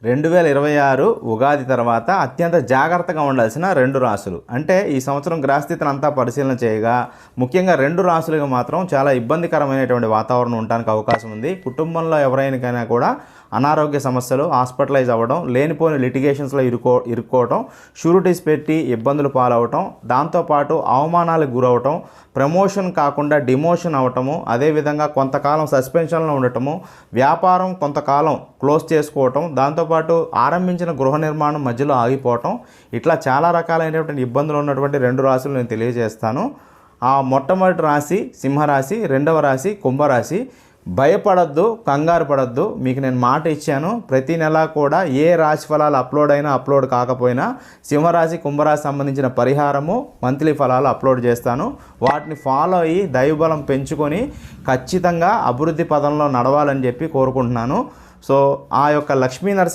2026 ఉగాది తర్వాత అత్యంత జాగ్రత్తగా ఉండాల్సిన 2 రాశులు. అంటే ఈ సంవత్సరం గ్రహస్థితిని అంతా పరిశీలన చేయగా ముఖ్యంగా 2 రాశులుగా మాత్రం చాలా ఇబ్బందికరమైనటువంటి వాతావరణం ఉండడానికి అవకాశం ఉంది. కుటుంబంలో ఎవరైనా కూడా అనారోగ్య సమస్యలు, హాస్పిటలైజ్ అవ్వడం, లేనిపోని లిటిగేషన్స్లో ఇరుక్కోవటం, షూరిటీస్ పెట్టి ఇబ్బందులు పాలవటం, దాంతోపాటు అవమానాలకు గురవటం, ప్రమోషన్ కాకుండా డిమోషన్ అవ్వటము, అదేవిధంగా కొంతకాలం సస్పెన్షన్లో ఉండటము, వ్యాపారం కొంతకాలం క్లోజ్ చేసుకోవటం, దాంతోపాటు ఆరంభించిన గృహ నిర్మాణం మధ్యలో ఆగిపోవటం, ఇట్లా చాలా రకాలైనటువంటి ఇబ్బందులు ఉన్నటువంటి 2 రాశులు నేను తెలియజేస్తాను. ఆ మొట్టమొదటి రాశి సింహరాశి, రెండవ రాశి కుంభరాశి. భయపడద్దు, కంగారు పడద్దు. మీకు నేను మాట ఇచ్చాను, ప్రతి నెల కూడా ఏ రాశి ఫలాలు అప్లోడ్ కాకపోయినా సింహరాశి కుంభరాశి సంబంధించిన పరిహారము, మంత్లీ ఫలాలు అప్లోడ్ చేస్తాను. వాటిని ఫాలో అయ్యి దైవబలం పెంచుకొని ఖచ్చితంగా అభివృద్ధి పదంలో నడవాలని చెప్పి కోరుకుంటున్నాను. సో ఆ యొక్క లక్ష్మీ నరసింహ